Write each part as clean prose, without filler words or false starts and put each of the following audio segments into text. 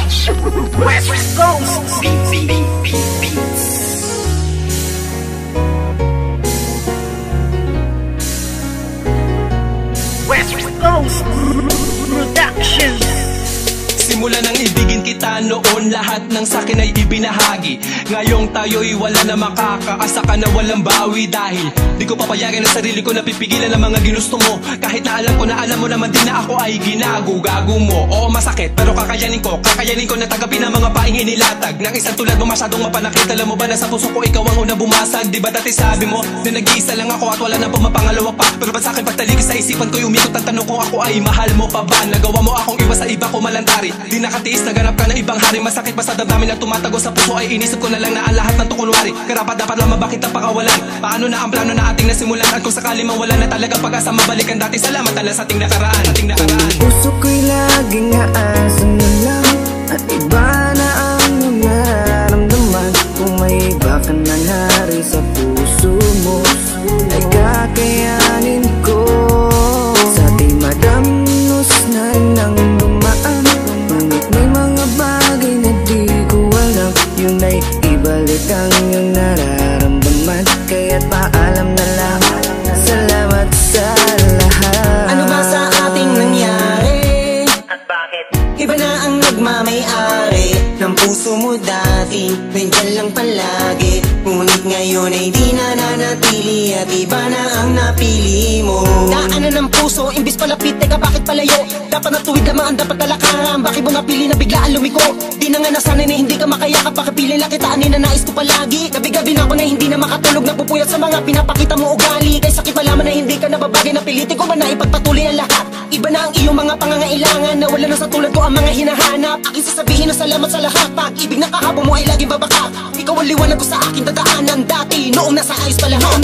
West Coast Beats. West Coast Productions. Simula nang ibigin kita noon, lahat ng sakin ay ibinahagi. Ngayong tayo'y wala na makakaasa ka na walang bawi. Dahil di ko papayagan ang sarili ko na pipigilan ang mga ginusto mo. Kahit na alam ko na alam mo naman din na ako ay ginago-gago mo. Oo, masakit pero kakayanin ko na tagapin ang mga paing inilatag ng isang tulad mo masyadong mapanakit. Alam mo ba na sa puso ko ikaw ang unang bumasag? Di ba dati sabi mo na nag-iisa lang ako at wala na pumapangalawa pa? Pero ba't sa'kin pagtaligid sa isipan ko umikot ang tanong kung ako ay mahal mo pa ba? Nagawa mo akong iba sa iba ko malantari. Di nakatiis, naganap ka ng ibang hari. Masakit ba sa damdamin na tumatago sa puso ay inisip ko na lang na ang lahat ng tukunwari. Karapat dapat lang mabakit ang pakawalan. Paano na ang plano na ating nasimulan? At kung sakali mawala na talaga pag-asa, mabalikan dati. Salamat na lang sa ating nakaraan. Puso ko'y laging aasan na lang at iba na ang nararamdaman. Kung may iba ka nangyari sa puso mo ay kakayanin ko. Sa ating madamnos na nang dumaan, ngunit may mga bagay na di ko alam. Yun ay ibalik ang iyong nararamdaman. Kaya't paalam na lang, salamat sa lahat. Ano ba sa ating nangyari? At bakit? Iba na ang nagmamay-ari ng puso mo dati, nandyan lang palagi. Ngunit ngayon ay di na nanatili at iba na ang napili mo. Daanan ng puso, imbis palapit, teka bakit palayo? Dapat natuwid lamang ang dapat talakaran. Bakit mo napili na biglaan lumiko? Di na nga nasanay na hindi ka makayakap. Pakipili lang kita, na nais ko palagi. Gabi-gabi na ako na hindi na makatulog, napupuyat sa mga pinapakita mo ugali. Kay sakit malaman na hindi ka nababagay, napilitin ko ba na ipagpatuloy ang lahat? Iba na ang iyong mga pangangailangan, nawala na sa tulad ko ang mga hinahanap. Aking sasabihin na salamat sa lahat. Pag-ibig na kahapon mo ay laging babaka. Ikaw ang liwanag ko sa aking dadaanan dati, noong nasa ayos pa lahat.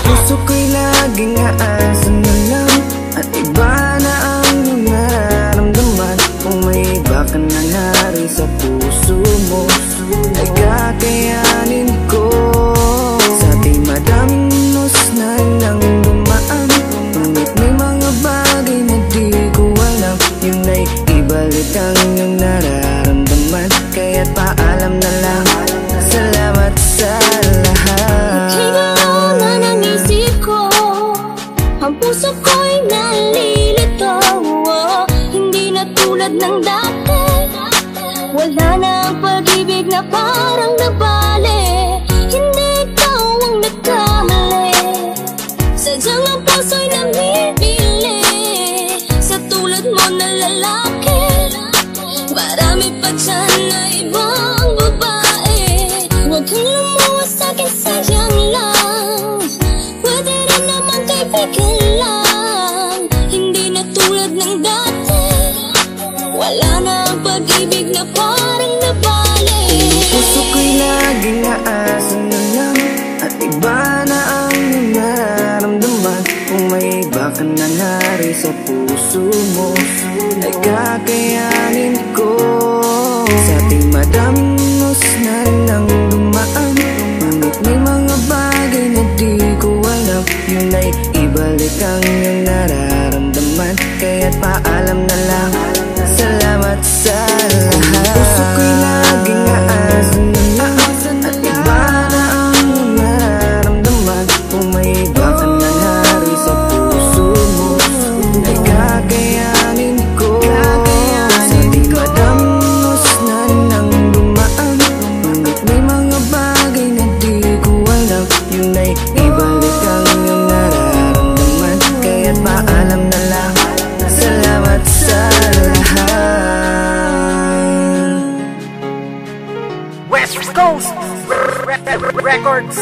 Puso ko'y laging aasan na lang at iba na ang nararamdaman. Kung may iba ka nangyari sa puso mo ay kakayanin ko. Sa ating madamnos na nang dumaan, ngunit may mga bagay na di ko alam. Yun ay ibalik ang iyong nararamdaman. Kaya't paalam na lang, salamat sa lahat. Ikaw na ng isip ko, ang puso ko'y nalilito. Hindi na tulad ng dati, wala na ang pag-ibig na parang nabali. Hindi ikaw ang nagkamali, sadyang ang puso'y namimili sa tulad mo na lalaki. Marami pa dyan na ibang babae. Huwag kang lumuwas sa'kin, sayang lang. Pwede rin naman kaibigan lang. Hindi na tulad ng dati, wala na ang pag-ibig na parang nabali. Puso ko'y laging aasan na lang at iba na ang nararamdaman. Kung may iba ka nangyari sa puso mo ay kakayanin ko. Sa ating madamnos na nang dumaan, ngunit may mga bagay na di ko alam. Yun ay ibalik ang iyong nararamdaman. Kaya't paalam na lang, salamat sa lahat. Puso ko'y laging aasan na lang at iba na ang nararamdaman. Kung may iba ka nangyari sa puso mo ay kakayanin ko. Sa ating madamnos na nang dumaan, ngunit may mga bagay na di ko alam. Yun ay ibalik ang iyong nararamdaman. Kaya't paalam na lang, salamat sa lahat. West Coast Records.